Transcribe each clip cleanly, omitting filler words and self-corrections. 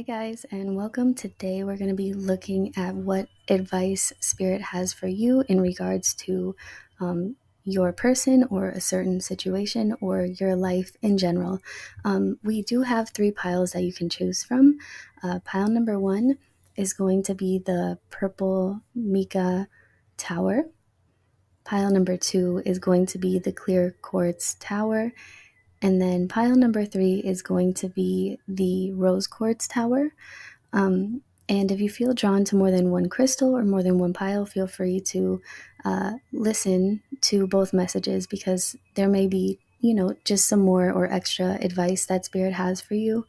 Hi, guys, and welcome. Today, we're going to be looking at what advice Spirit has for you in regards to your person or a certain situation or your life in general. We do have three piles that you can choose from. Pile number one is going to be the purple mica tower. Pile number two is going to be the clear quartz tower. And then pile number three is going to be the rose quartz tower. And if you feel drawn to more than one crystal or more than one pile, feel free to listen to both messages because there may be, just some more or extra advice that Spirit has for you.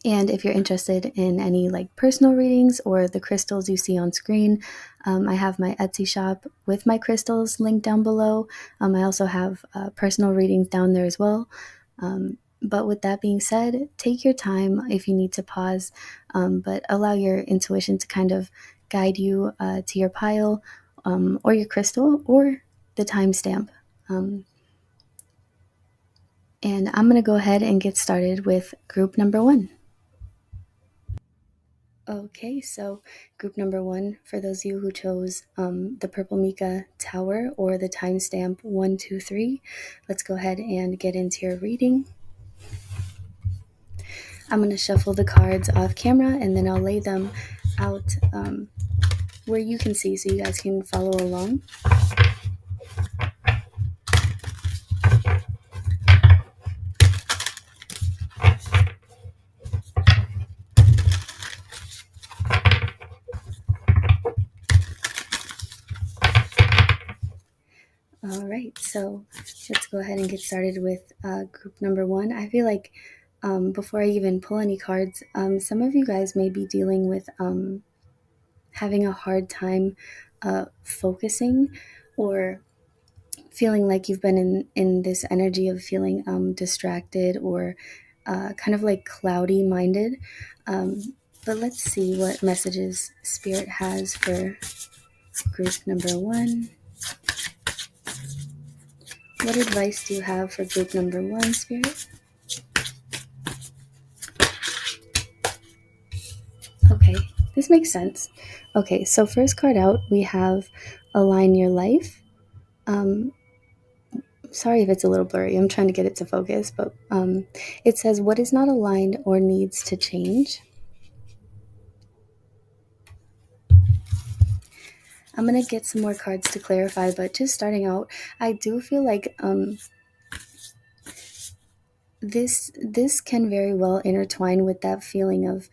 And if you're interested in any like personal readings or the crystals you see on screen, I have my Etsy shop with my crystals linked down below. I also have personal readings down there as well. But with that being said, take your time if you need to pause, but allow your intuition to kind of guide you to your pile or your crystal or the timestamp. And I'm going to go ahead and get started with group number one. Okay, so group number one, for those of you who chose the Purple Mica Tower or the timestamp 123, let's go ahead and get into your reading. I'm going to shuffle the cards off camera and then I'll lay them out where you can see so you guys can follow along. All right, so let's go ahead and get started with group number one. I feel like before I even pull any cards, some of you guys may be dealing with having a hard time focusing or feeling like you've been in this energy of feeling distracted or kind of like cloudy minded. But let's see what messages Spirit has for group number one. What advice do you have for group number one, Spirit? Okay, this makes sense. Okay, so first card out, we have Align Your Life. Sorry if it's a little blurry. I'm trying to get it to focus, but it says, what is not aligned or needs to change? I'm going to get some more cards to clarify, but just starting out, I do feel like this can very well intertwine with that feeling of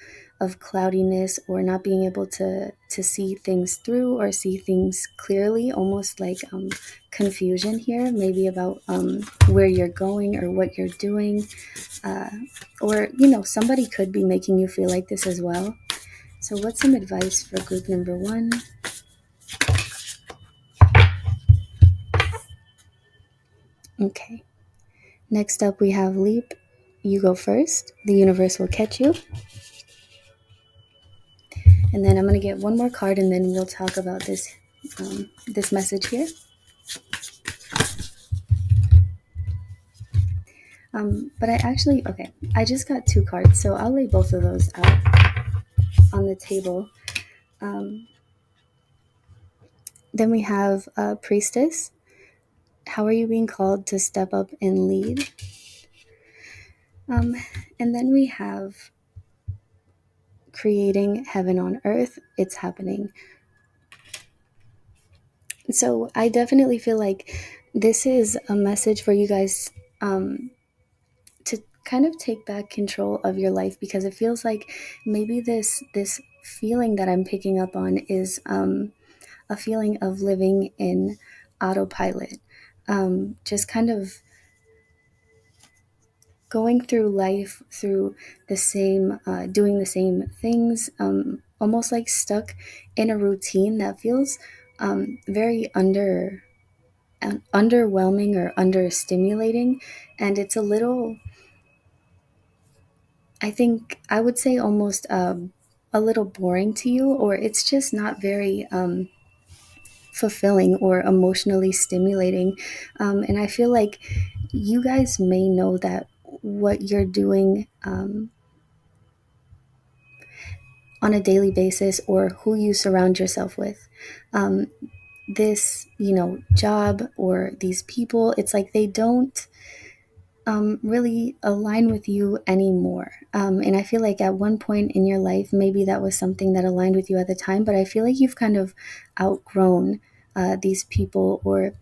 cloudiness or not being able to see things through or see things clearly, almost like confusion here, maybe about where you're going or what you're doing, or somebody could be making you feel like this as well. So what's some advice for group number one? Okay, next up we have Leap. You go first. The universe will catch you. And then I'm going to get one more card and then we'll talk about this message here. But I just got two cards, so I'll lay both of those out on the table. Then we have Priestess. How are you being called to step up and lead? And then we have Creating Heaven on Earth. It's happening. So I definitely feel like this is a message for you guys to kind of take back control of your life, because it feels like maybe this feeling that I'm picking up on is a feeling of living in autopilot, just kind of going through life through the same doing the same things, almost like stuck in a routine that feels very underwhelming or understimulating, and it's a little, I think I would say almost a little boring to you, or it's just not very fulfilling or emotionally stimulating. And I feel like you guys may know that what you're doing on a daily basis, or who you surround yourself with. Um, this, job or these people, it's like they don't really align with you anymore. And I feel like at one point in your life, maybe that was something that aligned with you at the time, but I feel like you've kind of outgrown these people, or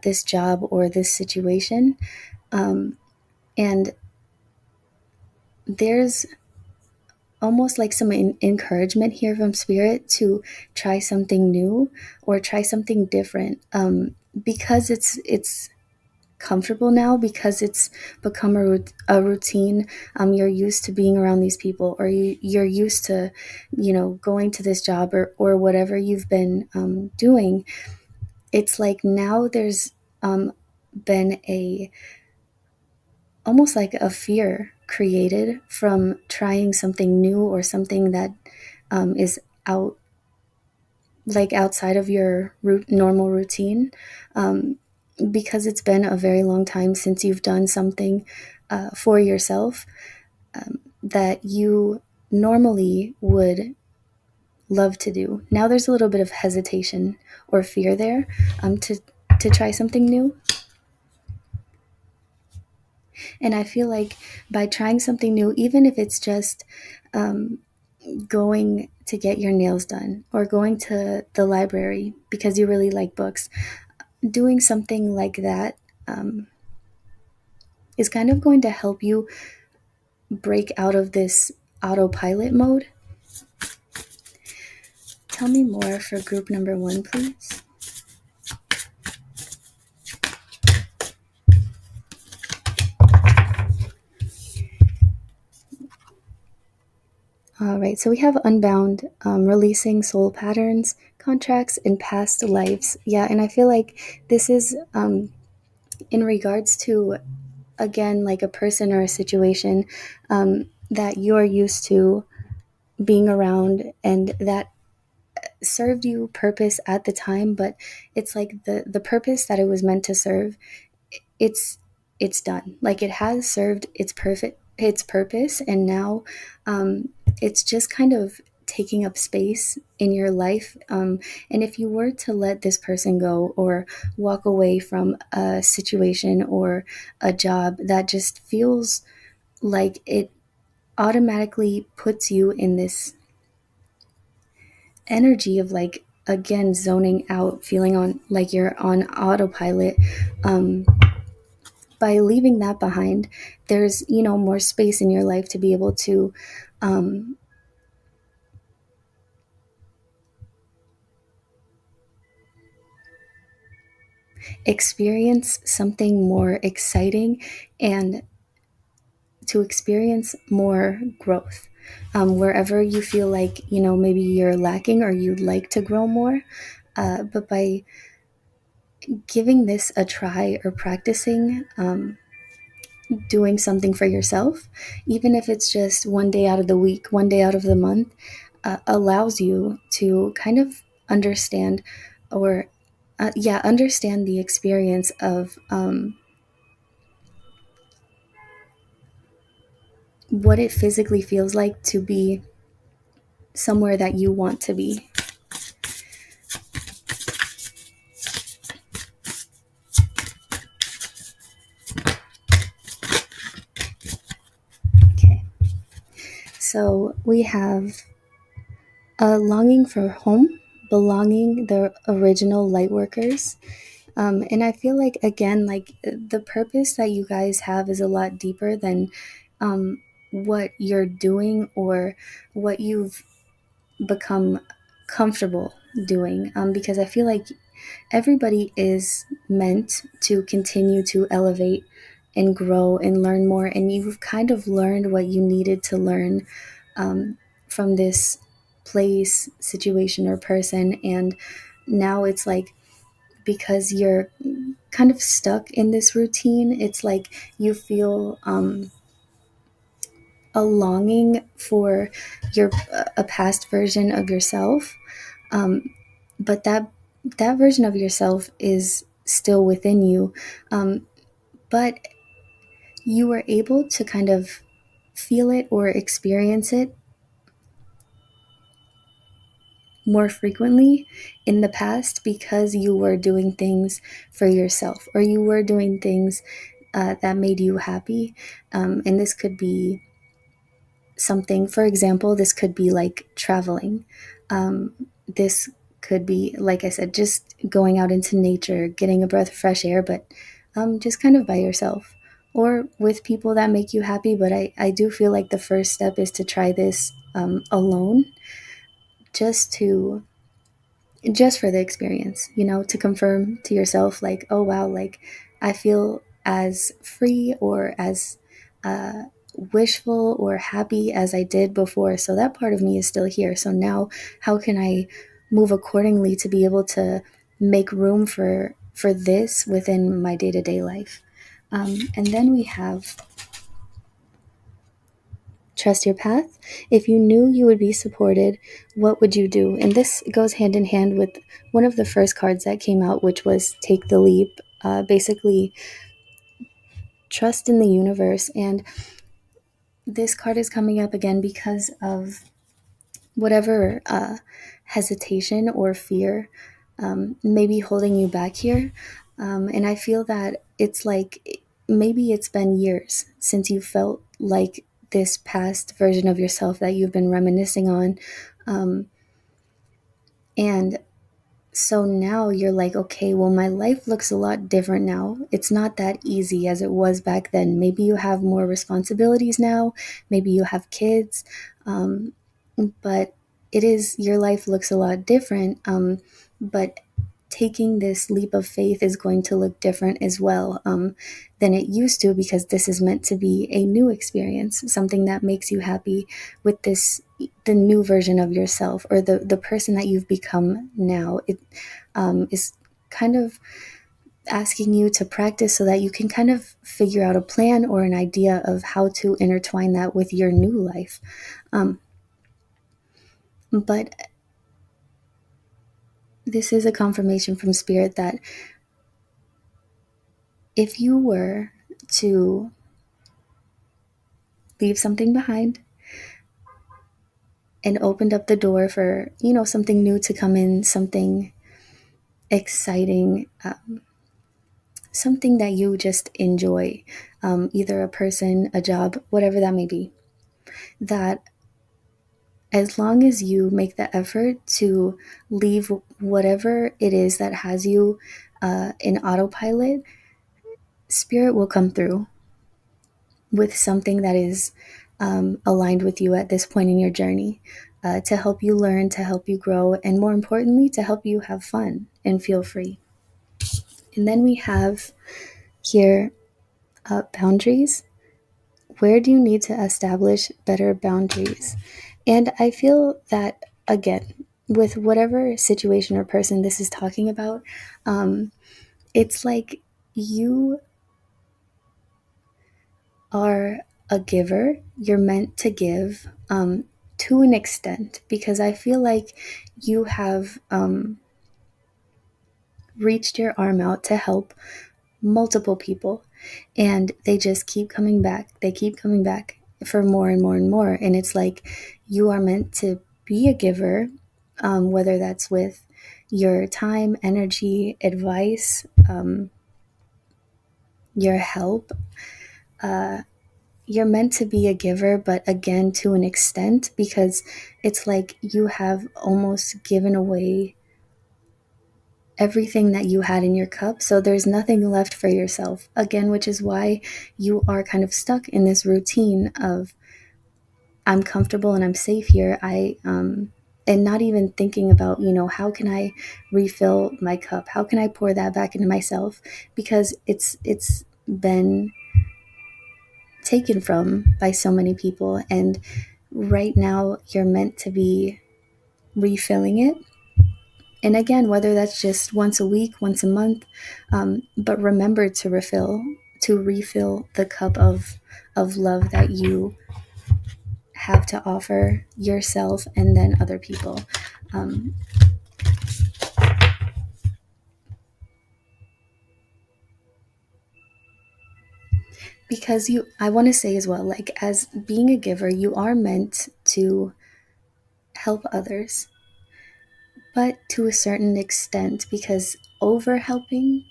this job, or this situation. And there's almost like some encouragement here from spirit to try something new or try something different, because it's comfortable now, because it's become a routine. You're used to being around these people, or you're used to going to this job, or whatever you've been doing. It's like now there's been a almost like a fear created from trying something new, or something that is out like outside of your normal routine, um, because it's been a very long time since you've done something for yourself, that you normally would love to do. Now there's a little bit of hesitation or fear there, to try something new. And I feel like by trying something new, even if it's just um, going to get your nails done, or going to the library because you really like books, doing something like that um, is kind of going to help you break out of this autopilot mode. Tell me more for group number one, please. All right, so we have unbound, releasing soul patterns, contracts, and past lives. Yeah, and I feel like this is in regards to, again, like a person or a situation that you're used to being around, and that served you purpose at the time, but it's like the purpose that it was meant to serve, it's it's done. Like it has served its purpose, and now it's just kind of taking up space in your life. And if you were to let this person go, or walk away from a situation or a job that just feels like it automatically puts you in this energy of, like, again, zoning out, feeling on like you're on autopilot, um, by leaving that behind, there's more space in your life to be able to um, experience something more exciting, and to experience more growth, wherever you feel like maybe you're lacking, or you'd like to grow more. But by giving this a try, or practicing doing something for yourself, even if it's just one day out of the week, one day out of the month, allows you to kind of understand, or yeah, understand the experience of what it physically feels like to be somewhere that you want to be. Okay, so we have a longing for home, belonging, the original light workers. And I feel like, again, like the purpose that you guys have is a lot deeper than what you're doing, or what you've become comfortable doing. Because I feel like everybody is meant to continue to elevate and grow and learn more. And you've kind of learned what you needed to learn from this place, situation, or person. And now it's like, because you're kind of stuck in this routine, it's like you feel a longing for your a past version of yourself, um, but that version of yourself is still within you, but you were able to kind of feel it or experience it more frequently in the past because you were doing things for yourself, or you were doing things that made you happy. And this could be something, for example, this could be like traveling. This could be, like I said, just going out into nature, getting a breath of fresh air, but just kind of by yourself or with people that make you happy. But I do feel like the first step is to try this alone, just to just for the experience, to confirm to yourself, like, oh wow, like I feel as free or as uh, wishful or happy as I did before. So that part of me is still here. So now, how can I move accordingly to be able to make room for this within my day to day life? And then we have trust your path. If you knew you would be supported, what would you do? And this goes hand in hand with one of the first cards that came out, which was take the leap. Basically, trust in the universe. And this card is coming up again because of whatever hesitation or fear maybe holding you back here. And I feel that it's like maybe it's been years since you felt like this past version of yourself that you've been reminiscing on. Um, and so now you're like, okay, well, my life looks a lot different now. It's not that easy as it was back then. Maybe you have more responsibilities now. Maybe you have kids. Um, but it is, your life looks a lot different. But taking this leap of faith is going to look different as well than it used to, because this is meant to be a new experience, something that makes you happy with this, the new version of yourself, or the person that you've become now. It is kind of asking you to practice so that you can kind of figure out a plan or an idea of how to intertwine that with your new life. But this is a confirmation from spirit that if you were to leave something behind and opened up the door for, something new to come in, something exciting, something that you just enjoy, either a person, a job, whatever that may be, that as long as you make the effort to leave whatever it is that has you in autopilot, spirit will come through with something that is aligned with you at this point in your journey, to help you learn, to help you grow, and more importantly, to help you have fun and feel free. And then we have here boundaries. Where do you need to establish better boundaries? And I feel that, again, with whatever situation or person this is talking about, it's like you are a giver. You're meant to give to an extent, because I feel like you have reached your arm out to help multiple people, and they just keep coming back. They keep coming back for more and more and more. And it's like you are meant to be a giver, whether that's with your time, energy, advice, your help. You're meant to be a giver, but again, to an extent, because it's like you have almost given away everything that you had in your cup. So there's nothing left for yourself, again, which is why you are kind of stuck in this routine of, I'm comfortable and I'm safe here. And not even thinking about, how can I refill my cup? How can I pour that back into myself? Because it's been taken from by so many people. And right now, you're meant to be refilling it. And again, whether that's just once a week, once a month, but remember to refill the cup of love that you have to offer yourself and then other people. Um, because I want to say as well, like, as being a giver, you are meant to help others. but to a certain extent, because over helping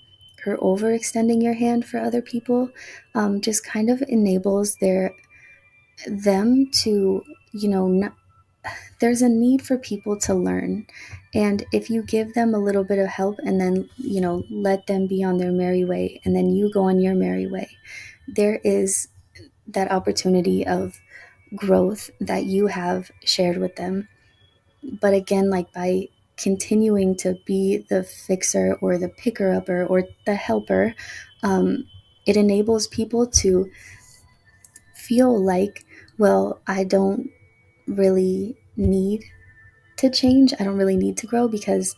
or overextending your hand for other people just kind of enables them to, there's a need for people to learn. And if you give them a little bit of help and then, let them be on their merry way and then you go on your merry way, there is that opportunity of growth that you have shared with them. But again, like by continuing to be the fixer or the picker upper or the helper, it enables people to feel like, well, I don't really need to change. I don't really need to grow because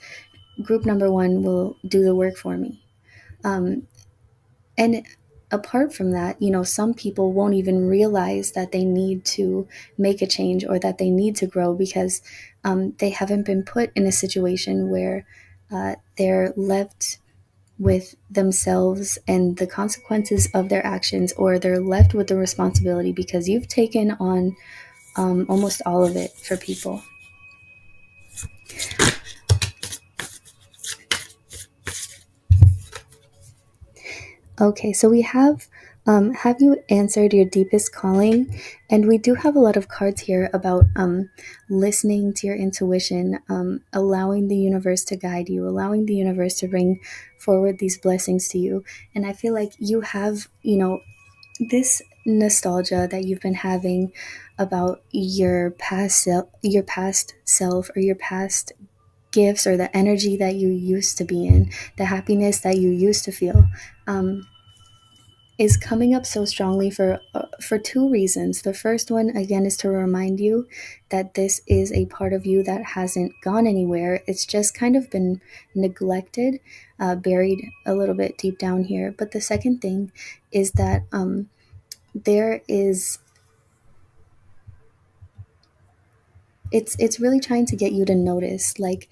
group number one will do the work for me. Um, and apart from that, some people won't even realize that they need to make a change or that they need to grow because they haven't been put in a situation where they're left with themselves and the consequences of their actions, or they're left with the responsibility because you've taken on almost all of it for people. Okay, so we have you answered your deepest calling? And we do have a lot of cards here about listening to your intuition, allowing the universe to guide you, allowing the universe to bring forward these blessings to you. And I feel like you have, this nostalgia that you've been having about your past self, or your past gifts, or the energy that you used to be in, the happiness that you used to feel. Is coming up so strongly for two reasons. The first one, again, is to remind you that this is a part of you that hasn't gone anywhere. It's just kind of been neglected, buried a little bit deep down here. But the second thing is that there is it's really trying to get you to notice, like,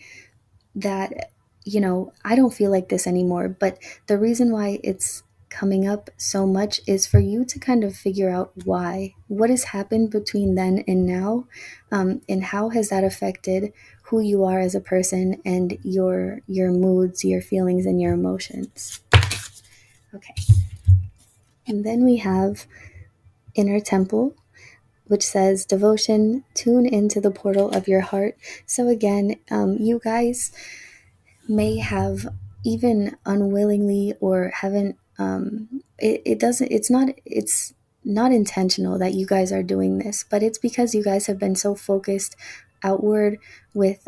that, I don't feel like this anymore. But the reason why it's coming up so much is for you to kind of figure out what has happened between then and now, and how has that affected who you are as a person and your moods, your feelings, and your emotions. Okay. And then we have Inner Temple, which says devotion, tune into the portal of your heart. So again, you guys may have, even unwillingly, or haven't, it's not intentional that you guys are doing this, but it's because you guys have been so focused outward with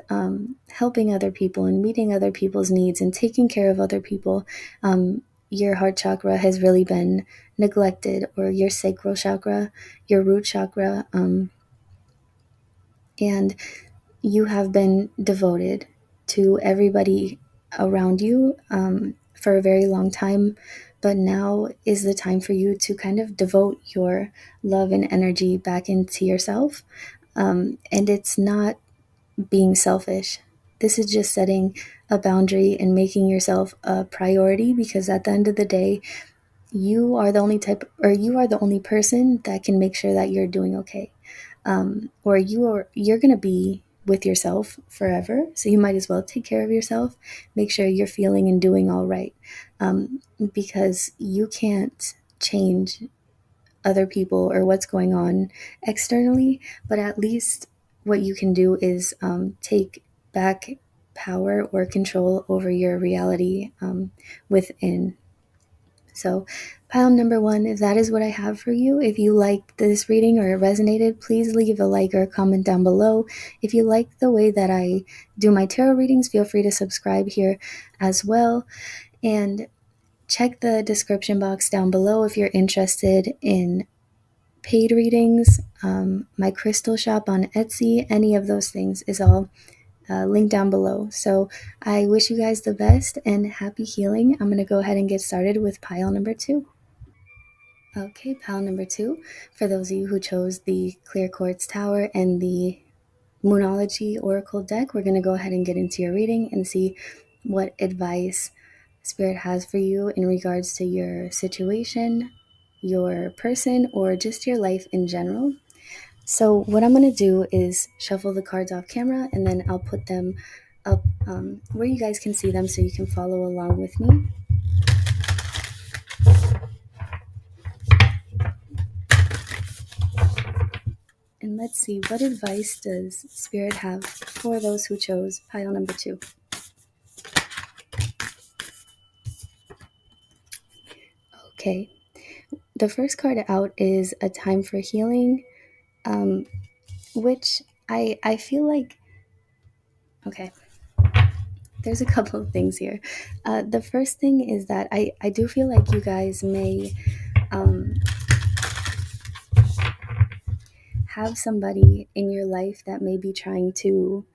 helping other people and meeting other people's needs and taking care of other people. Your heart chakra has really been neglected, or your sacral chakra, your root chakra, and you have been devoted to everybody around you for a very long time. But now is the time for you to kind of devote your love and energy back into yourself. And it's not being selfish. This is just setting a boundary and making yourself a priority, because at the end of the day, you are the only person that can make sure that you're doing okay. Or you're going to be with yourself forever, so you might as well take care of yourself, make sure you're feeling and doing all right, because you can't change other people or what's going on externally, but at least what you can do is take back power or control over your reality within. So, pile number one, that is what I have for you. If you liked this reading or it resonated, please leave a like or a comment down below. If you like the way that I do my tarot readings, feel free to subscribe here as well. And check the description box down below if you're interested in paid readings, my crystal shop on Etsy, any of those things is all linked down below. So I wish you guys the best and happy healing. I'm going to go ahead and get started with pile number two. Okay, pile number two, for those of you who chose the Clear Quartz Tower and the Moonology Oracle deck, we're going to go ahead and get into your reading and see what advice Spirit has for you in regards to your situation, your person, or just your life in general. So what I'm going to do is shuffle the cards off camera, and then I'll put them up where you guys can see them so you can follow along with me. And let's see, what advice does Spirit have for those who chose pile number 2? Okay, the first card out is a time for healing, which I feel like, okay, there's a couple of things here. The first thing is that I do feel like you guys may um, have somebody in your life that may be trying to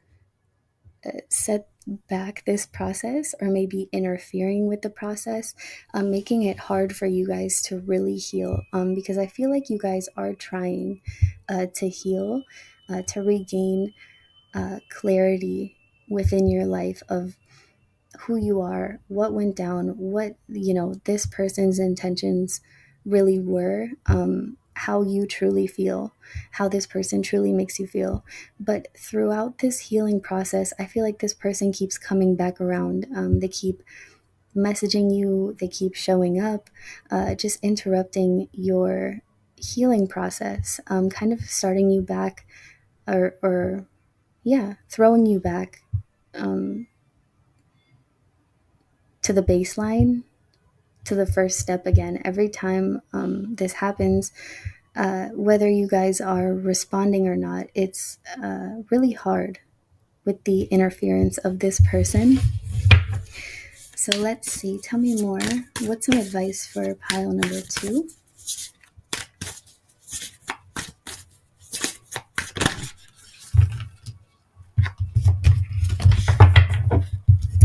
set back this process or maybe interfering with the process, making it hard for you guys to really heal. Because I feel like you guys are trying to heal, to regain clarity within your life of who you are, what went down, what, this person's intentions really were, how you truly feel, how this person truly makes you feel. But throughout this healing process, I feel like this person keeps coming back around. They keep messaging you, they keep showing up, just interrupting your healing process, kind of starting you back, or yeah, throwing you back um, to the baseline, to the first step again. Every time this happens, whether you guys are responding or not, it's really hard with the interference of this person. So let's see. Tell me more. What's some advice for pile number 2?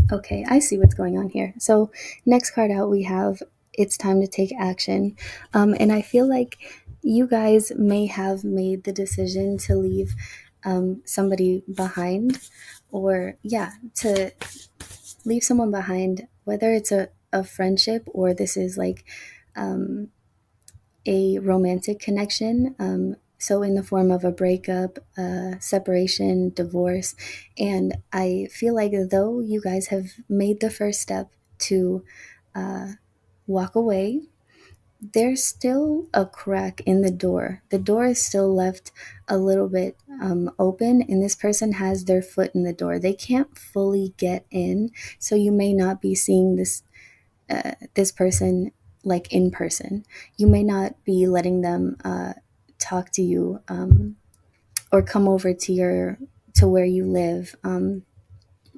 Okay, I see what's going on here. So next card out, we have it's time to take action. And I feel like you guys may have made the decision to leave somebody behind, or yeah, to leave someone behind, whether it's a friendship or this is like um, a romantic connection. So, in the form of a breakup, separation, divorce. And I feel like though you guys have made the first step to uh, walk away, there's still a crack in the door. The door is still left a little bit open, and this person has their foot in the door. They can't fully get in, so you may not be seeing this person like in person. You may not be letting them talk to you, or come over to where you live,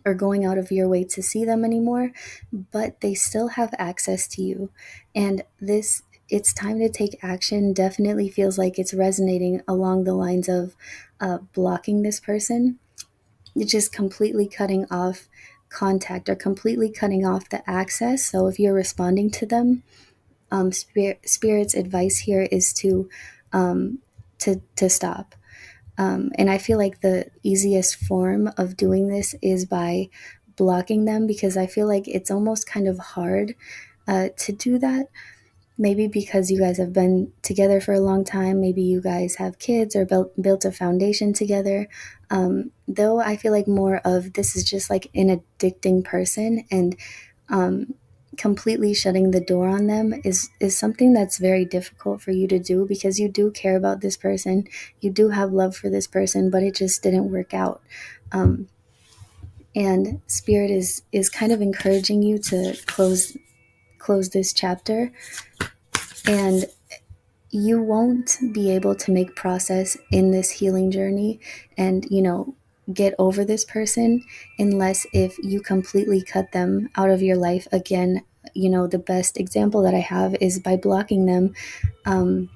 or going out of your way to see them anymore, but they still have access to you. And this it's time to take action definitely feels like it's resonating along the lines of blocking this person, just completely cutting off contact or completely cutting off the access. So if you're responding to them, Spirit's advice here is um, to stop. And I feel like the easiest form of doing this is by blocking them, because I feel like it's almost kind of hard to do that. Maybe because you guys have been together for a long time, maybe you guys have kids or built a foundation together. Though I feel like more of this is just like an addicting person, and um, completely shutting the door on them is something that's very difficult for you to do, because you do care about this person, you do have love for this person, but it just didn't work out. Um, and Spirit is kind of encouraging you to close this chapter, and you won't be able to make process in this healing journey and get over this person unless if you completely cut them out of your life. Again, the best example that I have is by blocking them, um,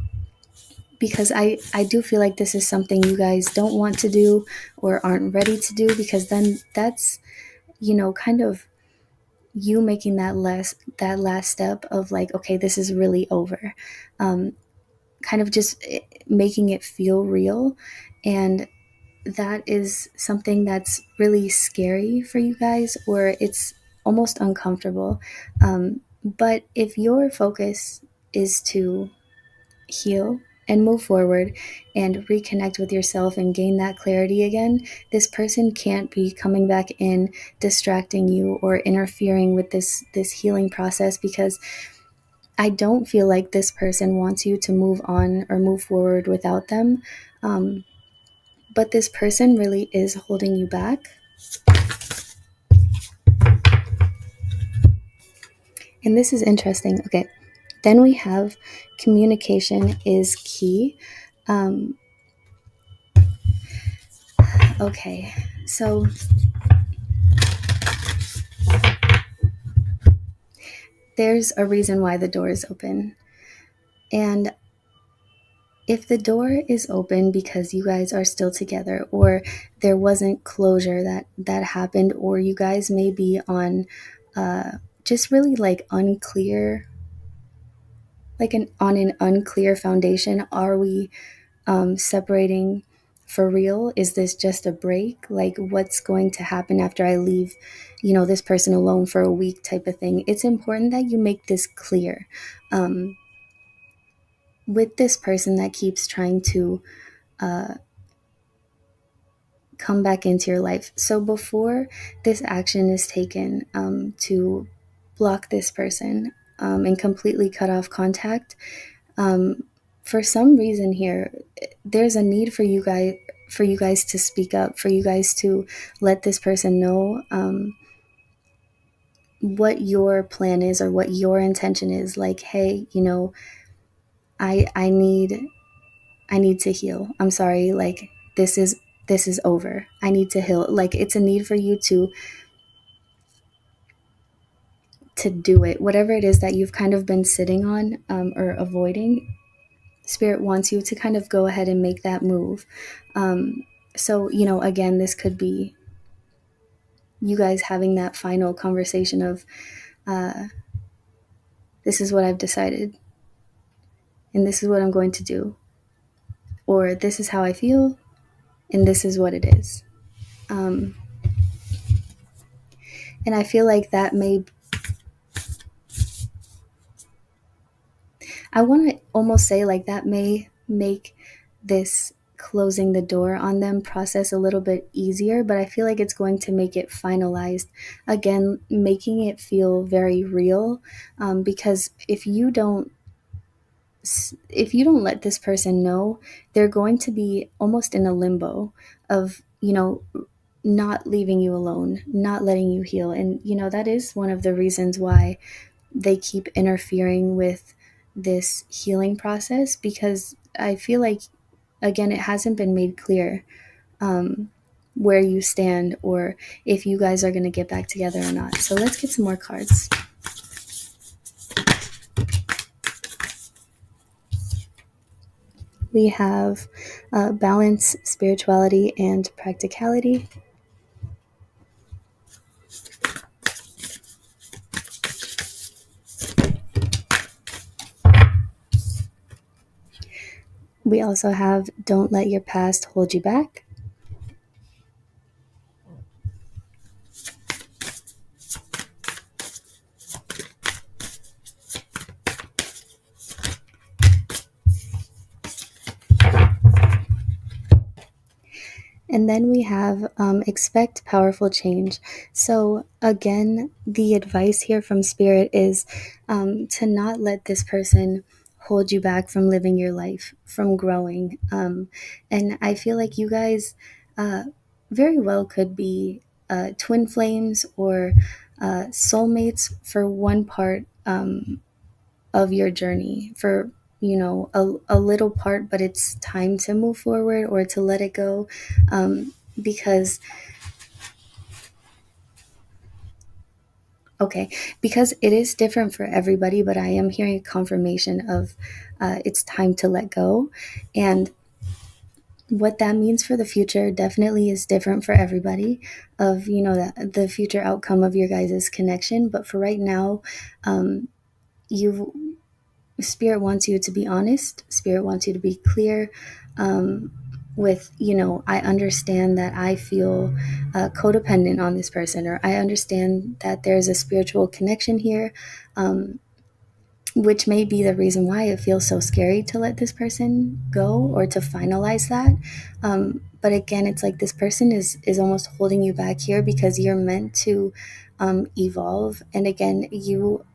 because I do feel like this is something you guys don't want to do or aren't ready to do, because then that's kind of you making that last step of like, okay, this is really over, kind of just making it feel real. And that is something that's really scary for you guys, or it's almost uncomfortable. But if your focus is to heal, and move forward and reconnect with yourself and gain that clarity again, this person can't be coming back in, distracting you or interfering with this healing process, because I don't feel like this person wants you to move on or move forward without them. Um, but this person really is holding you back. And this is interesting. Okay. Then we have communication is key. Um, okay. So there's a reason why the door is open. And if the door is open because you guys are still together, or there wasn't closure that happened, or you guys may be on just really like unclear, like on an unclear foundation. Are we separating for real? Is this just a break? Like, what's going to happen after I leave, this person alone for a week, type of thing? It's important that you make this clear. With this person that keeps trying to uh, come back into your life. So before this action is taken to block this person and completely cut off contact, um, for some reason here, there's a need for you guys to speak up, for you guys to let this person know what your plan is or what your intention is. Like, hey, I need to heal. I'm sorry, like this is over. I need to heal. Like, it's a need for you to do it. Whatever it is that you've kind of been sitting on or avoiding, Spirit wants you to kind of go ahead and make that move. So, again, this could be you guys having that final conversation of, this is what I've decided, and this is what I'm going to do, or this is how I feel, and this is what it is. Um, and I feel like that may, I want to almost say like that may make this closing the door on them process a little bit easier, but I feel like it's going to make it finalized. Again, making it feel very real, because if you don't let this person know, they're going to be almost in a limbo of, not leaving you alone, not letting you heal. And, that is one of the reasons why they keep interfering with this healing process, because I feel like, again, it hasn't been made clear where you stand or if you guys are going to get back together or not. So let's get some more cards. We have balance, spirituality, and practicality. We also have don't let your past hold you back. And then we have expect powerful change. So, again, the advice here from Spirit is to not let this person hold you back from living your life, from growing. And I feel like you guys very well could be twin flames or soulmates for one part of your journey, for a little part, but it's time to move forward or to let it go, because okay, because it is different for everybody, but I am hearing a confirmation of it's time to let go. And what that means for the future definitely is different for everybody, of the future outcome of your guys' connection. But for right now, you Spirit wants you to be honest. Spirit wants you to be clear, with, I understand that I feel codependent on this person, or I understand that there's a spiritual connection here. which may be the reason why it feels so scary to let this person go or to finalize that. But again, it's like this person is almost holding you back here because you're meant to evolve. And again, you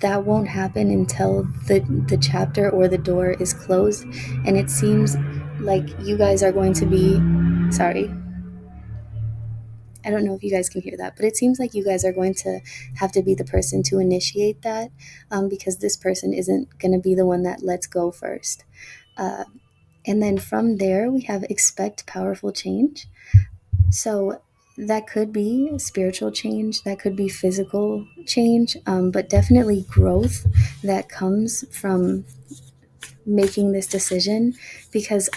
that won't happen until the chapter or the door is closed. And it seems like you guys are going to be sorry. I don't know if you guys can hear that, but it seems like you guys are going to have to be the person to initiate that, because this person isn't going to be the one that lets go first. Uh, and then from there, we have expect powerful change. So that could be spiritual change, that could be physical change, but definitely growth that comes from making this decision, because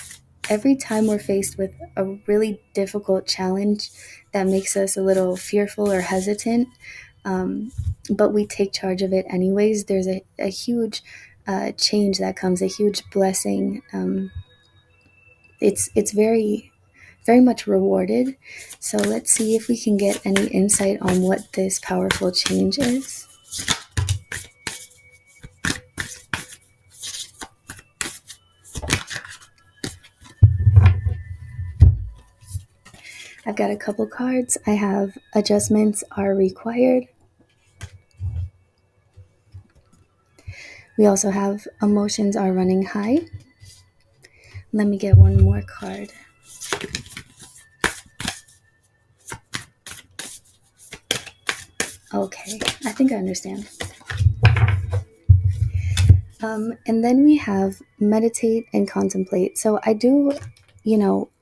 every time we're faced with a really difficult challenge that makes us a little fearful or hesitant, but we take charge of it anyways, there's a huge change that comes, a huge blessing. It's very much rewarded. So let's see if we can get any insight on what this powerful change is. I've got a couple cards. I have adjustments are required. We also have emotions are running high. Let me get one more card. Okay, I think I understand. And then we have meditate and contemplate. So I do,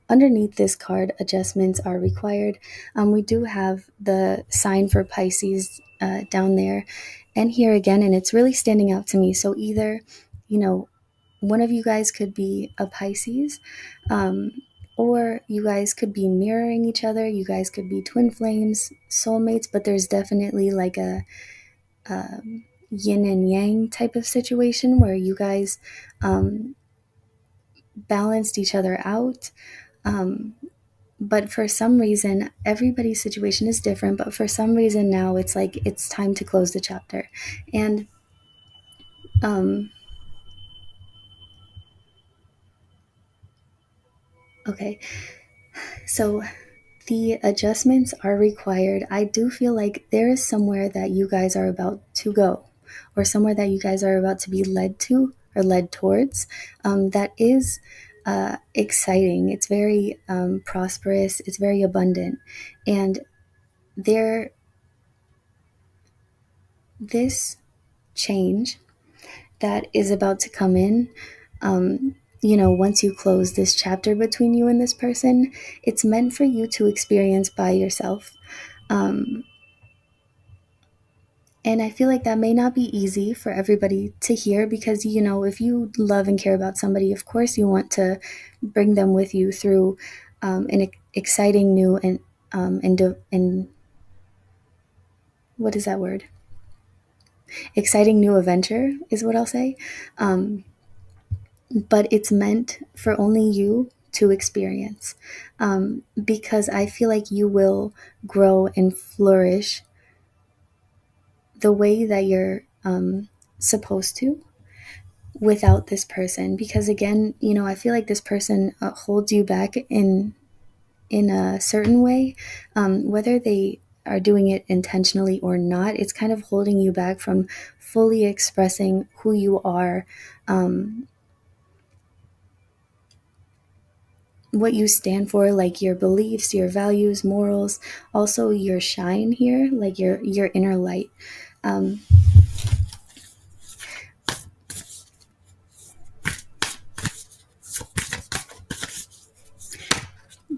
underneath this card, adjustments are required. We do have the sign for Pisces down there and here again, and it's really standing out to me. So either, one of you guys could be a Pisces, or you guys could be mirroring each other. You guys could be twin flames, soulmates, but there's definitely like a yin and yang type of situation where you guys balanced each other out. Um, but for some reason, everybody's situation is different. But for some reason now, it's like it's time to close the chapter. And um, okay, so the adjustments are required. I do feel like there is somewhere that you guys are about to go, or somewhere that you guys are about to be led to or led towards, that is exciting. It's very prosperous, it's very abundant. And there, this change that is about to come in, once you close this chapter between you and this person, it's meant for you to experience by yourself. Um, And I feel like that may not be easy for everybody to hear because, if you love and care about somebody, of course you want to bring them with you through an exciting new and what is that word? Exciting new adventure is what I'll say. Um, but it's meant for only you to experience, because I feel like you will grow and flourish the way that you're supposed to without this person, because again, I feel like this person holds you back in a certain way, whether they are doing it intentionally or not. It's kind of holding you back from fully expressing who you are, um, what you stand for, like your beliefs, your values, morals, also your shine here, like your inner light. um,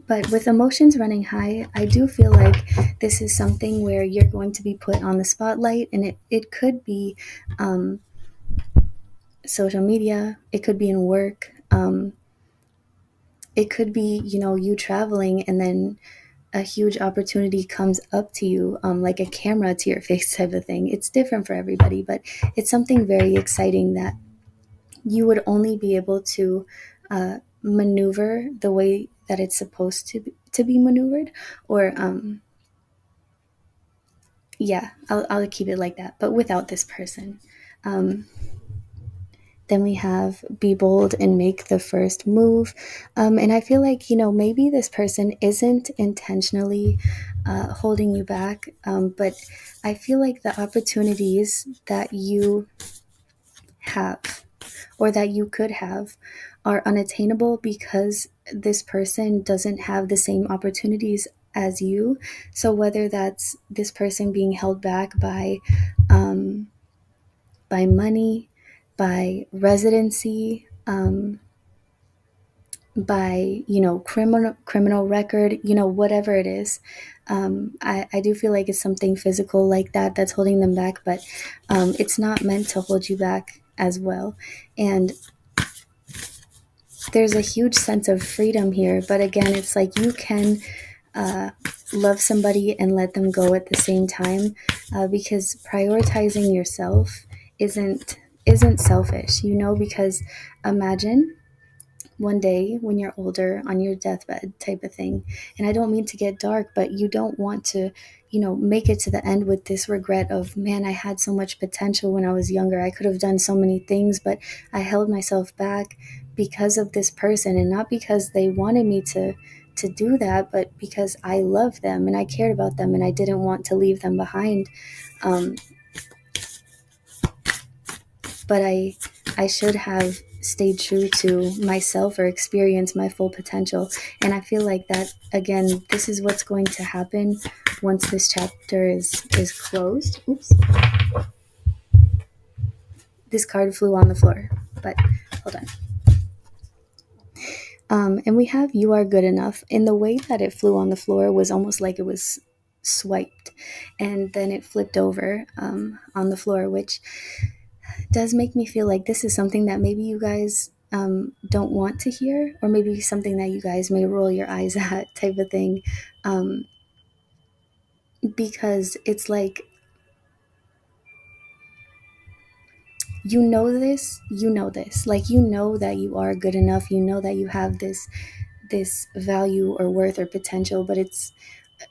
But with emotions running high, I do feel like this is something where you're going to be put on the spotlight, and it could be um, social media, it could be in work, it could be, you traveling, and then a huge opportunity comes up to you, like a camera to your face type of thing. It's different for everybody, but it's something very exciting that you would only be able to maneuver the way that it's supposed to be maneuvered, or yeah, I'll keep it like that, but without this person. Um, Then we have be bold and make the first move. And I feel like, maybe this person isn't intentionally holding you back, but I feel like the opportunities that you have or that you could have are unattainable because this person doesn't have the same opportunities as you. So whether that's this person being held back um, by money, by residency, by criminal record, whatever it is, I do feel like it's something physical like that that's holding them back, but it's not meant to hold you back as well. And there's a huge sense of freedom here, but again, it's like you can uh, love somebody and let them go at the same time, because prioritizing yourself isn't selfish, because imagine one day when you're older on your deathbed type of thing. And I don't mean to get dark, but you don't want to, make it to the end with this regret of, man, I had so much potential when I was younger. I could have done so many things, but I held myself back because of this person, and not because they wanted me to do that, but because I loved them and I cared about them and I didn't want to leave them behind. Um, but I should have stayed true to myself or experienced my full potential. And I feel like that, again, this is what's going to happen once this chapter is closed. Oops. This card flew on the floor, but hold on. And we have you are good enough. And the way that it flew on the floor was almost like it was swiped, and then it flipped over on the floor, which does make me feel like this is something that maybe you guys don't want to hear, or maybe something that you guys may roll your eyes at, type of thing. Um, because it's like, like, that you are good enough, that you have this value or worth or potential, but it's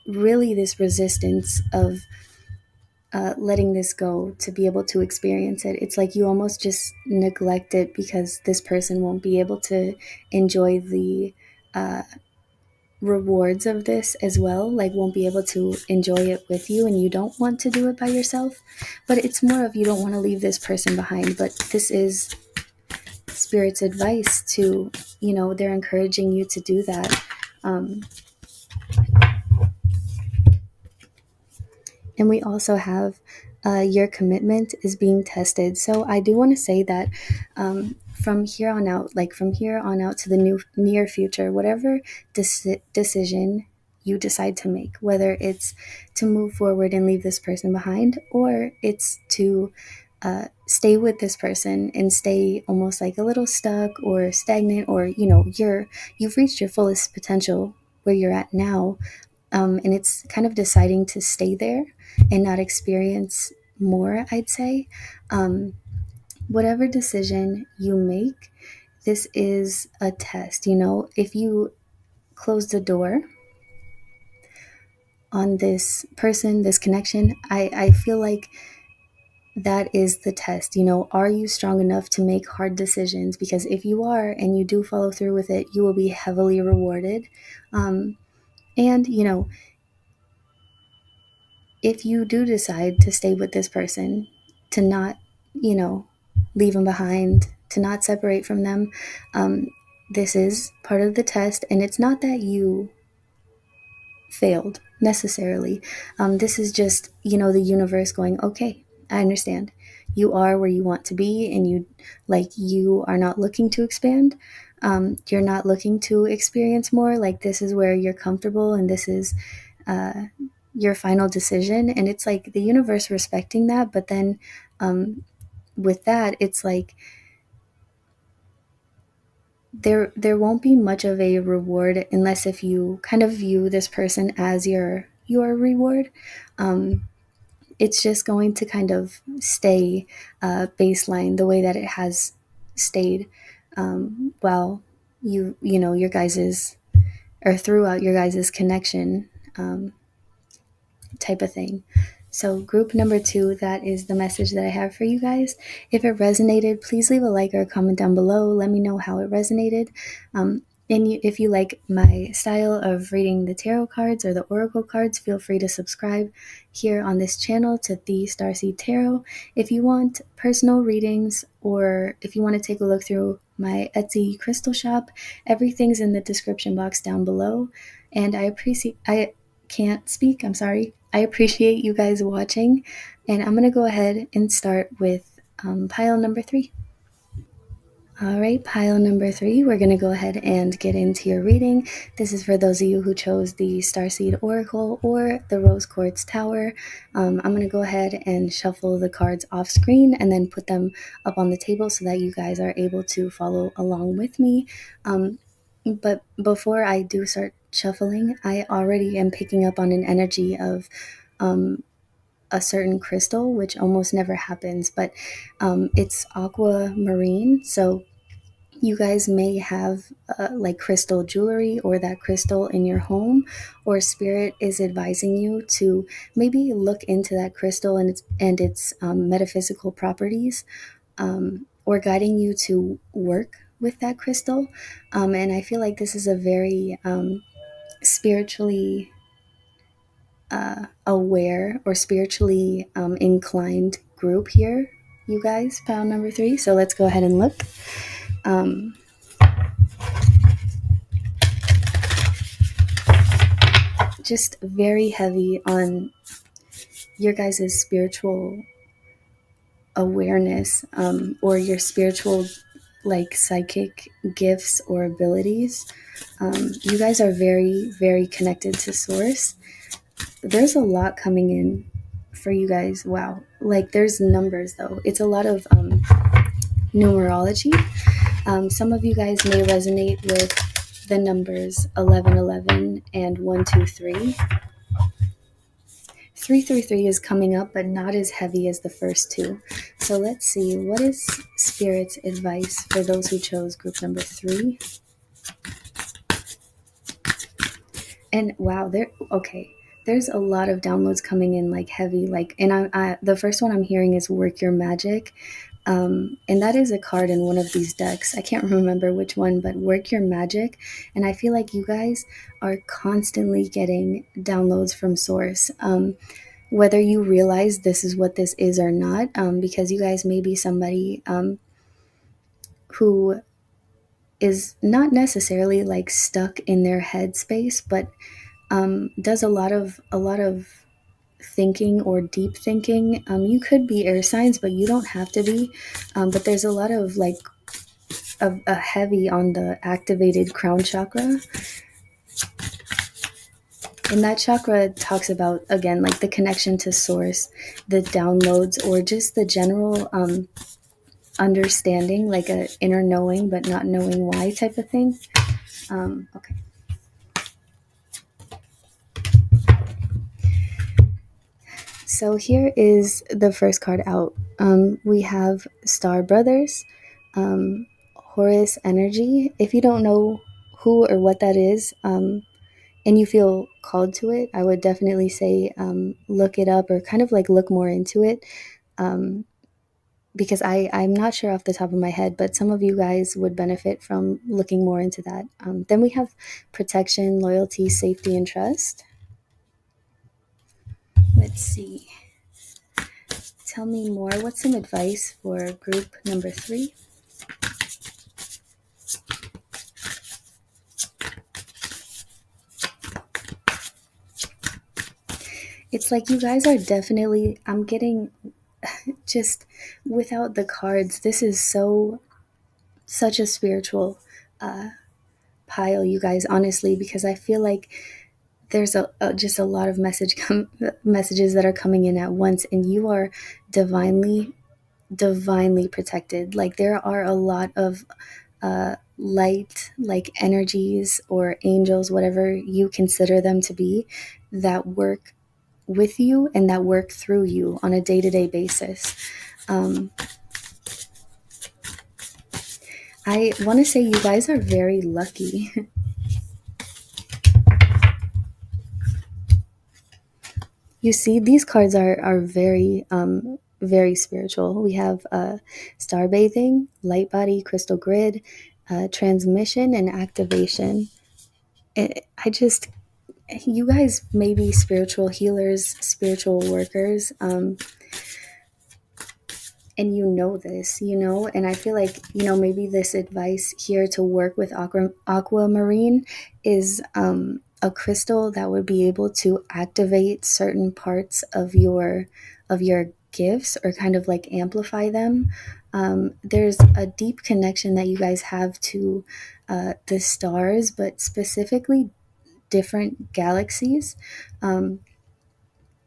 really this resistance of letting this go to be able to experience it. It's like you almost just neglect it because this person won't be able to enjoy the uh, rewards of this as well, like won't be able to enjoy it with you, and you don't want to do it by yourself. But it's more of, you don't want to leave this person behind, but this is spirit's advice to, they're encouraging you to do that. um, And we also have your commitment is being tested. So I do want to say that from here on out, to the near future, whatever decision you decide to make, whether it's to move forward and leave this person behind, or it's to stay with this person and stay almost like a little stuck or stagnant, or you've reached your fullest potential where you're at now, and it's kind of deciding to stay there and not experience more, I'd say. Um, Whatever decision you make, this is a test. If you close the door on this person, this connection, I feel like that is the test. Are you strong enough to make hard decisions? Because if you are and you do follow through with it, you will be heavily rewarded. And, if you do decide to stay with this person, to not, you know, leave them behind, to not separate from them, um, this is part of the test. And it's not that you failed necessarily. This is just, the universe going, okay, I understand. You are where you want to be, and you are not looking to expand. You're not looking to experience more. Like, this is where you're comfortable, and this is uh, your final decision. And it's like the universe respecting that. But then with that, it's like there won't be much of a reward unless if you kind of view this person as your reward. Um, it's just going to kind of stay baseline the way that it has stayed, while your guys's, or throughout your guys's connection, type of thing. So, group number 2, that is the message that I have for you guys. If it resonated, please leave a like or a comment down below. Let me know how it resonated. And if you like my style of reading the tarot cards or the oracle cards, feel free to subscribe here on this channel to the Starseed Tarot. If you want personal readings or if you want to take a look through my Etsy crystal shop, everything's in the description box down below. And I can't speak, I'm sorry. I appreciate you guys watching, and I'm going to go ahead and start with pile number 3. All right, pile number 3, we're going to go ahead and get into your reading. This is for those of you who chose the Starseed Oracle or the Rose Quartz Tower. I'm going to go ahead and shuffle the cards off screen and then put them up on the table so that you guys are able to follow along with me. But before I do start shuffling, I already am picking up on an energy of a certain crystal, which almost never happens, but it's aquamarine. So you guys may have like crystal jewelry or that crystal in your home, or spirit is advising you to maybe look into that crystal and its metaphysical properties, or guiding you to work with that crystal. And I feel like this is a very spiritually aware or spiritually inclined group here, you guys, pile number 3. So let's go ahead and look. Just very heavy on your guys' spiritual awareness, or your spiritual, like, psychic gifts or abilities. You guys are very, very connected to source. There's a lot coming in for you guys. Wow. Like, there's numbers, though. It's a lot of numerology. Some of you guys may resonate with the numbers 1111 and 123. 333 is coming up, but not as heavy as the first two. So let's see, what is Spirit's advice for those who chose group number 3? And wow, there's a lot of downloads coming in, like, heavy, like, and the first one I'm hearing is work your magic. And that is a card in one of these decks. I can't remember which one, but work your magic. And I feel like you guys are constantly getting downloads from source. Whether you realize this is what this is or not, because you guys may be somebody who is not necessarily like stuck in their headspace, but does a lot of thinking or deep thinking. You could be air signs, but you don't have to be. But there's a lot of like a heavy on the activated crown chakra. And that chakra talks about, again, like the connection to source, the downloads, or just the general understanding, like a inner knowing but not knowing why type of thing. Okay. So here is the first card out. We have Star Brothers, Horus Energy. If you don't know who or what that is, and you feel called to it, I would definitely say look it up or kind of like look more into it. Because I'm not sure off the top of my head, but some of you guys would benefit from looking more into that. Then we have protection, loyalty, safety, and trust. Let's see. Tell me more. What's some advice for group number 3? It's like you guys are definitely, I'm getting just without the cards, this is such a spiritual pile, you guys, honestly, because I feel like there's just a lot of messages that are coming in at once, and you are divinely protected. Like, there are a lot of light, like, energies or angels, whatever you consider them to be, that work with you and that work through you on a day-to-day basis. I want to say you guys are very lucky. You see, these cards are very very spiritual. We have star bathing, light body, crystal grid, transmission, and activation. I just, you guys may be spiritual healers, spiritual workers. And you know this, and I feel like, maybe this advice here to work with aquamarine is a crystal that would be able to activate certain parts of your gifts, or kind of like amplify them. There's a deep connection that you guys have to the stars, but specifically different galaxies. Um,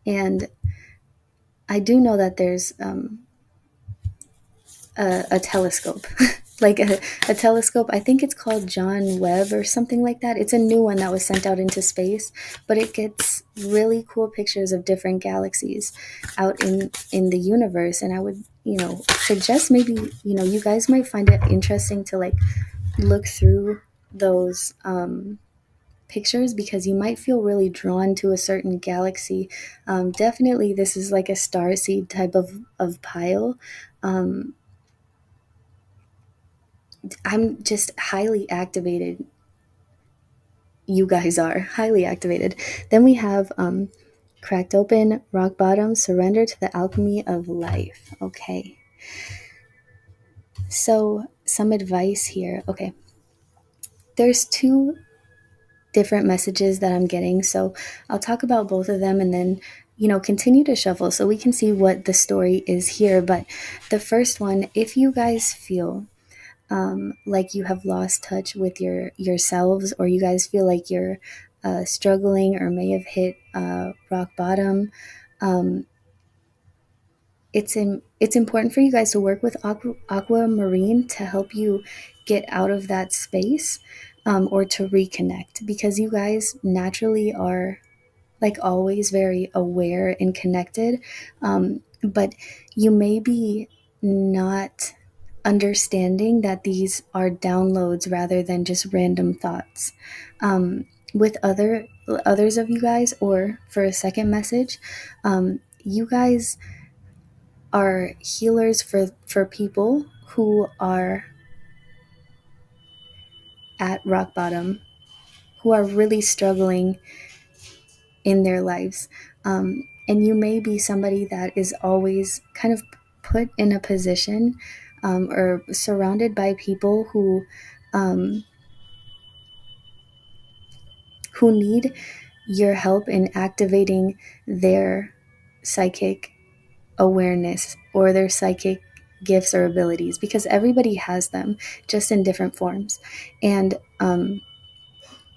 and I do know that there's a telescope, like a telescope. I think it's called John Webb or something like that. It's a new one that was sent out into space, but it gets really cool pictures of different galaxies out in the universe. And I would, suggest, maybe, you guys might find it interesting to like look through those pictures, because you might feel really drawn to a certain galaxy. Definitely, this is like a star seed type of pile. Um, I'm just highly activated. You guys are highly activated. Then we have cracked open, rock bottom, surrender to the alchemy of life. Okay. So, some advice here. Okay. There's two different messages that I'm getting. So, I'll talk about both of them, and then, continue to shuffle so we can see what the story is here. But the first one, if you guys feel like you have lost touch with yourselves, or you guys feel like you're struggling or may have hit rock bottom, um, it's important for you guys to work with aquamarine to help you get out of that space, or to reconnect, because you guys naturally are, like, always very aware and connected. But you may be not understanding that these are downloads rather than just random thoughts. With others of you guys, or for a second message, you guys are healers for people who are at rock bottom, who are really struggling in their lives. And you may be somebody that is always kind of put in a position, or surrounded by people um, who need your help in activating their psychic awareness, or their psychic gifts or abilities, because everybody has them, just in different forms. And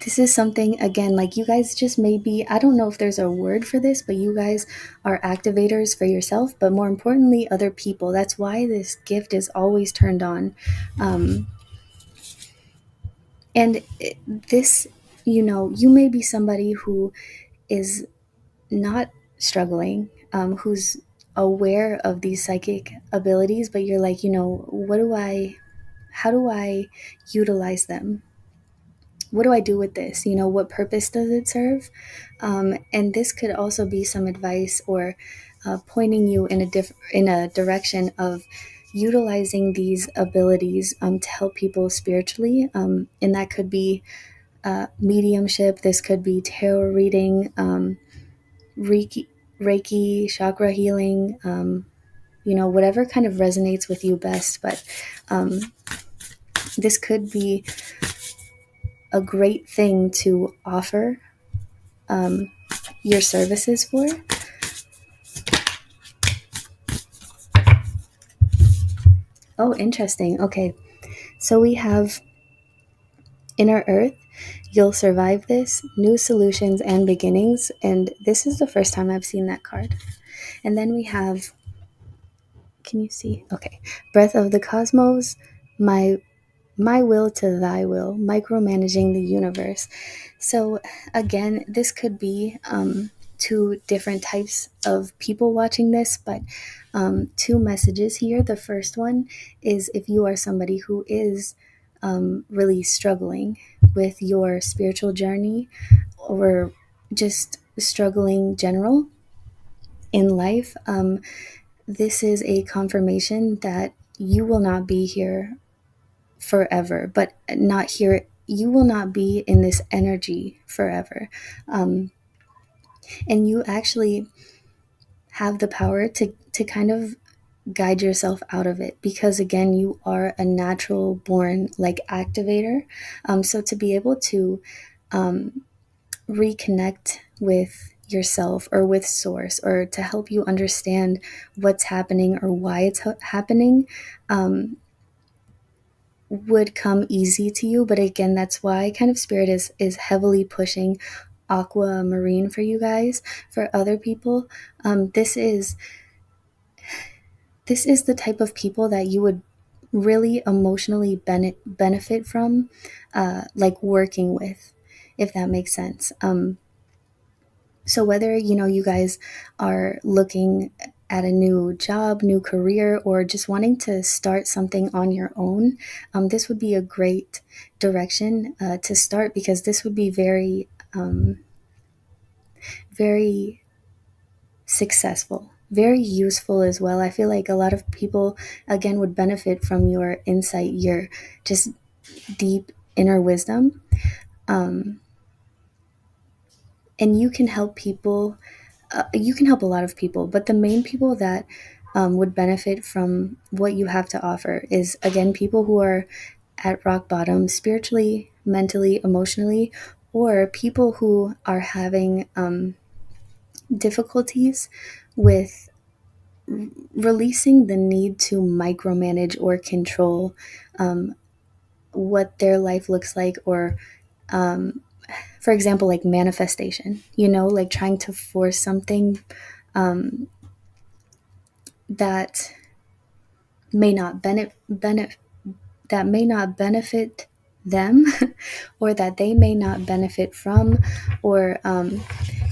this is something, again, like, you guys just maybe, I don't know if there's a word for this, but you guys are activators for yourself, but more importantly, other people. That's why this gift is always turned on. Um, and this, you may be somebody who is not struggling, who's aware of these psychic abilities, but you're like, how do I utilize them? What do I do with this? What purpose does it serve? And this could also be some advice, or pointing you in a direction of utilizing these abilities, to help people spiritually. And that could be mediumship. This could be tarot reading, Reiki, Reiki, chakra healing. Whatever kind of resonates with you best. But um, this could be a great thing to offer um, your services for. Oh, interesting. Okay. So we have Inner Earth. You'll survive this, new solutions and beginnings. And this is the first time I've seen that card. And then we have, can you see? Okay. Breath of the Cosmos, my will to thy will, micromanaging the universe. So, again, this could be two different types of people watching this, but two messages here. The first one is, if you are somebody who is really struggling with your spiritual journey, or just struggling general, in life, this is a confirmation that you will not be here forever, but not here. You will not be in this energy forever. And you actually have the power to kind of guide yourself out of it, because again, you are a natural born like activator. So to be able to reconnect with yourself or with source, or to help you understand what's happening or why it's happening, would come easy to you. But again, that's why kind of spirit is heavily pushing aquamarine for you guys. For other people, this is the type of people that you would really emotionally benefit from, like working with, if that makes sense. So whether you guys are looking at a new job, new career, or just wanting to start something on your own, this would be a great direction to start, because this would be very, very successful, very useful as well. I feel like a lot of people, again, would benefit from your insight, your just deep inner wisdom. And you can help people, you can help a lot of people, but the main people that would benefit from what you have to offer is, again, people who are at rock bottom spiritually, mentally, emotionally, or people who are having difficulties with releasing the need to micromanage or control what their life looks like, or for example, like manifestation, like trying to force something that may not that may not benefit them, or that they may not benefit from, or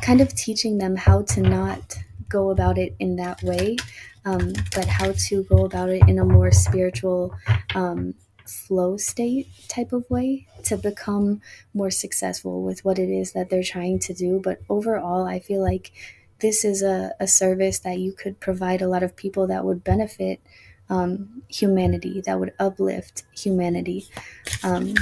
kind of teaching them how to not go about it in that way, but how to go about it in a more spiritual, flow state type of way, to become more successful with what it is that they're trying to do. But overall, I feel like this is a service that you could provide a lot of people that would benefit humanity, that would uplift humanity. Um,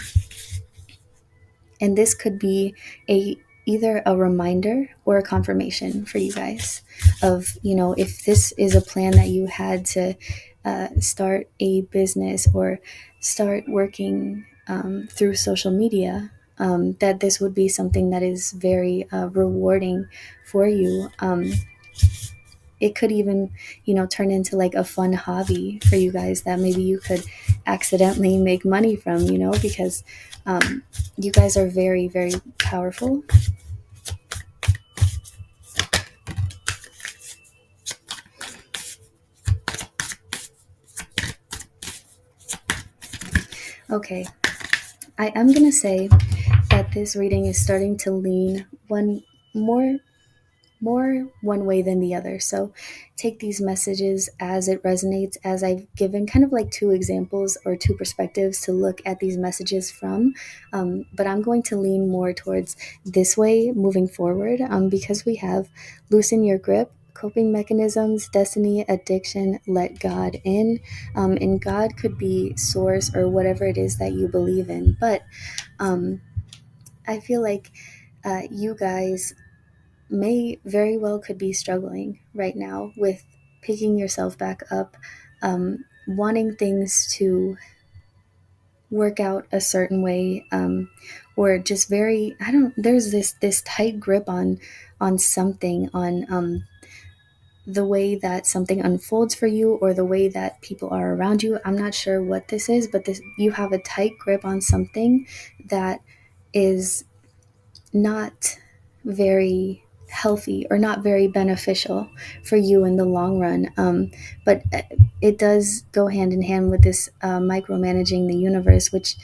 and this could be a either a reminder or a confirmation for you guys of, if this is a plan that you had to start a business or start working through social media, that this would be something that is very rewarding for you. It could even, turn into like a fun hobby for you guys that maybe you could accidentally make money from, because you guys are very, very powerful. Okay, I am going to say that this reading is starting to lean more one way than the other. So take these messages as it resonates, as I've given kind of like two examples or two perspectives to look at these messages from. But I'm going to lean more towards this way moving forward, because we have loosen your grip, coping mechanisms, destiny, addiction, let God in. And God could be source or whatever it is that you believe in. But I feel like you guys may very well could be struggling right now with picking yourself back up, wanting things to work out a certain way, or just very, I don't, there's this tight grip on something, on the way that something unfolds for you, or the way that people are around you. I'm not sure what this is, but this, you have a tight grip on something that is not very healthy or not very beneficial for you in the long run. But it does go hand in hand with this micromanaging the universe, which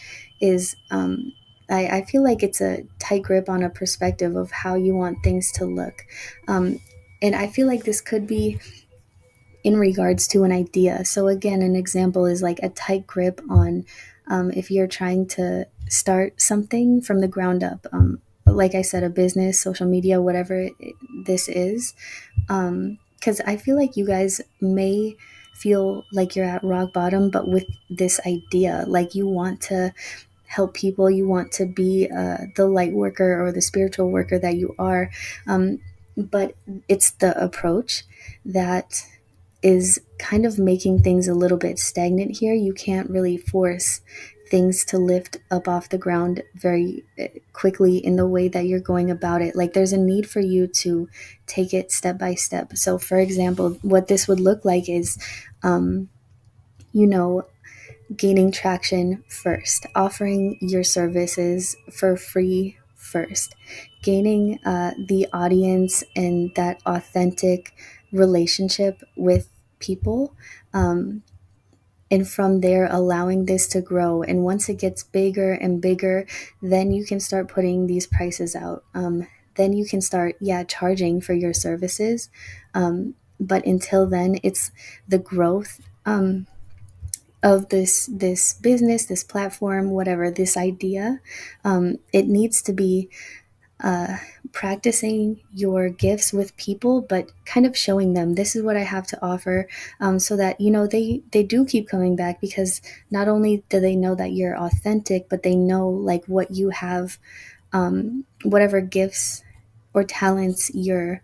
is, I feel like it's a tight grip on a perspective of how you want things to look. And I feel like this could be in regards to an idea. So, again, an example is like a tight grip on, if you're trying to start something from the ground up. Like I said, a business, social media, whatever this is, because I feel like you guys may feel like you're at rock bottom, but with this idea, like you want to help people, you want to be the light worker or the spiritual worker that you are. Um, but it's the approach that is kind of making things a little bit stagnant here. You can't really force things to lift up off the ground very quickly in the way that you're going about it. Like there's a need for you to take it step by step. So, for example, what this would look like is, um, you know, gaining traction first, offering your services for free first, gaining the audience and that authentic relationship with people. And from there, allowing this to grow. And once it gets bigger and bigger, then you can start putting these prices out. Then you can start, yeah, charging for your services. But until then, it's the growth. Of this business, this platform, whatever, this idea, it needs to be uh, practicing your gifts with people, but kind of showing them this is what I have to offer, so that they do keep coming back, because not only do they know that you're authentic, but they know like what you have, whatever gifts or talents you're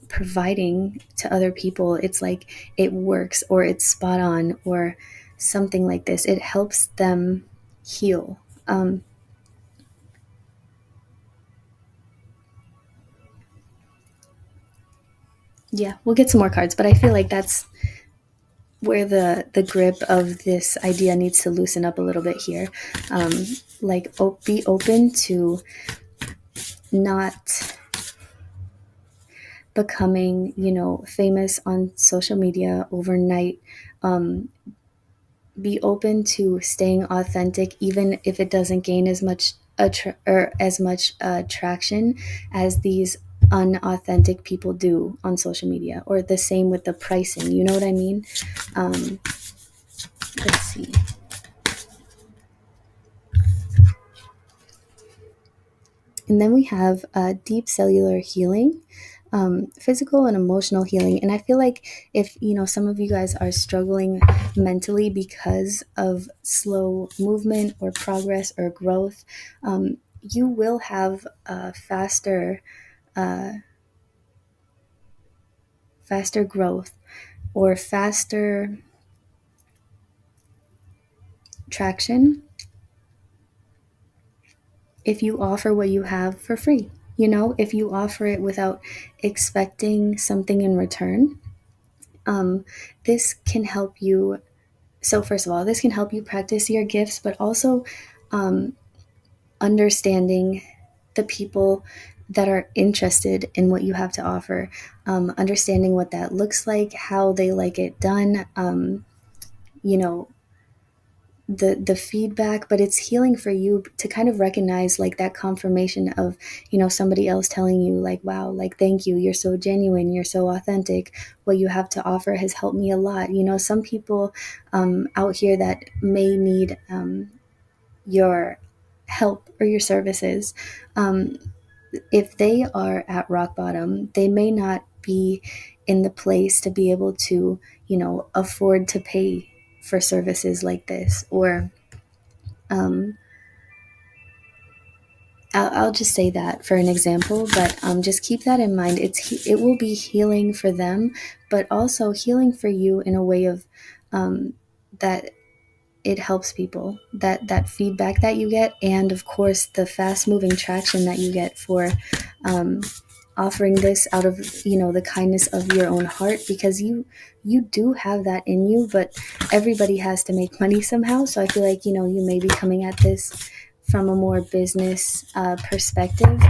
providing to other people. It's like it works, or it's spot on, or something like this. It helps them heal. Yeah, we'll get some more cards, but I feel like that's where the grip of this idea needs to loosen up a little bit here. Um, like be open to not becoming, famous on social media overnight. Um, be open to staying authentic, even if it doesn't gain as much or as much traction as these unauthentic people do on social media, or the same with the pricing. You know what I mean? Um, let's see. And then we have deep cellular healing, physical and emotional healing. And I feel like if, some of you guys are struggling mentally because of slow movement or progress or growth, you will have uh, faster growth, or faster traction if you offer what you have for free. If you offer it without expecting something in return, um, this can help you. So, first of all, this can help you practice your gifts, but also um, understanding the people that are interested in what you have to offer, understanding what that looks like, how they like it done, you know, the feedback. But it's healing for you to kind of recognize like that confirmation of somebody else telling you like, wow, like, thank you, you're so genuine, you're so authentic, what you have to offer has helped me a lot. Some people out here that may need your help or your services, um, if they are at rock bottom, they may not be in the place to be able to afford to pay for services like this. Or um, I'll just say that for an example, but just keep that in mind. It will be healing for them, but also healing for you in a way of that it helps people. That feedback that you get, and of course the fast moving traction that you get for um, offering this out of the kindness of your own heart, because you do have that in you. But everybody has to make money somehow, so I feel like you may be coming at this from a more business perspective.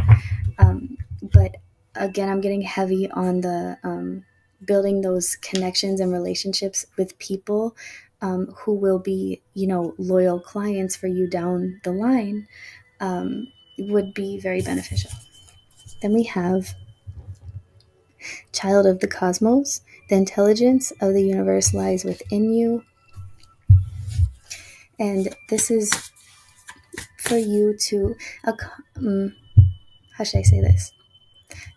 But again, I'm getting heavy on the building those connections and relationships with people who will be loyal clients for you down the line, would be very beneficial. Then we have child of the cosmos. The intelligence of the universe lies within you. And this is for you to, how should I say this?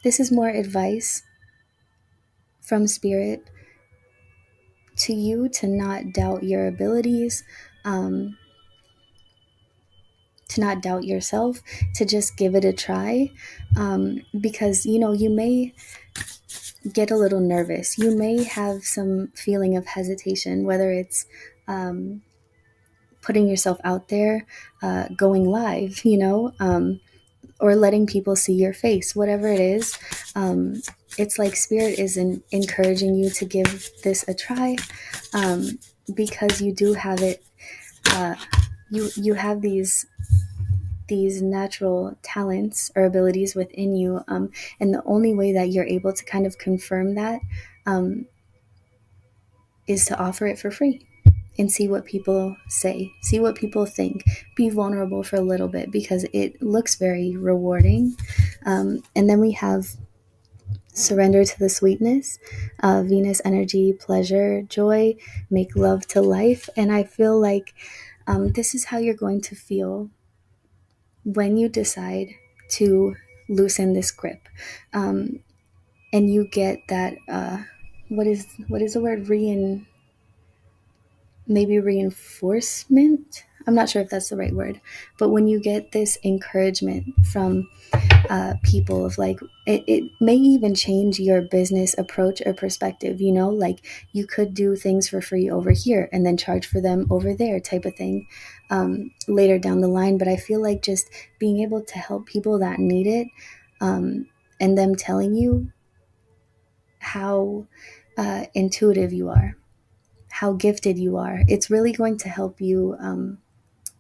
This is more advice from spirit to you to not doubt your abilities, um, to not doubt yourself, to just give it a try. Because, you may get a little nervous. You may have some feeling of hesitation, whether it's putting yourself out there, going live, or letting people see your face, whatever it is. It's like spirit is encouraging you to give this a try, because you do have it. You have these natural talents or abilities within you, and the only way that you're able to kind of confirm that, um, is to offer it for free and see what people say, see what people think. Be vulnerable for a little bit because it looks very rewarding. And then we have surrender to the sweetness, Venus energy, pleasure, joy, make love to life. And I feel like this is how you're going to feel when you decide to loosen this grip, and you get that. What is the word? Maybe reinforcement. I'm not sure if that's the right word, but when you get this encouragement from people of like, it may even change your business approach or perspective, like you could do things for free over here and then charge for them over there type of thing, later down the line. But I feel like just being able to help people that need it, and them telling you how intuitive you are, how gifted you are, it's really going to help you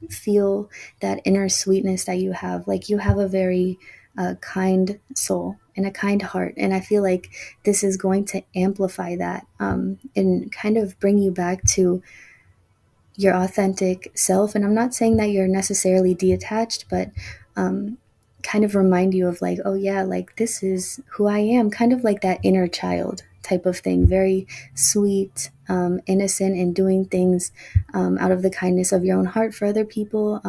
feel that inner sweetness that you have. Like you have a very kind soul and a kind heart. And I feel like this is going to amplify that, and kind of bring you back to your authentic self. And I'm not saying that you're necessarily detached, but kind of remind you of like, oh yeah, like this is who I am, kind of like that inner child type of thing, very sweet, innocent, and doing things out of the kindness of your own heart for other people.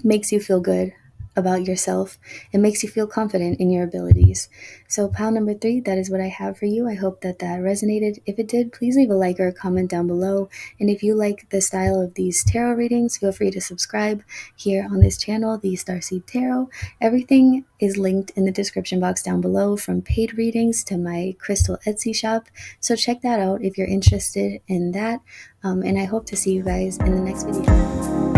Makes you feel good about yourself and makes you feel confident in your abilities. So, pile number 3, that is what I have for you. I hope that that resonated. If it did, please leave a like or a comment down below. And if you like the style of these tarot readings, feel free to subscribe here on this channel, the Starseed Tarot. Everything is linked in the description box down below, from paid readings to my crystal Etsy shop. So, check that out if you're interested in that. And I hope to see you guys in the next video.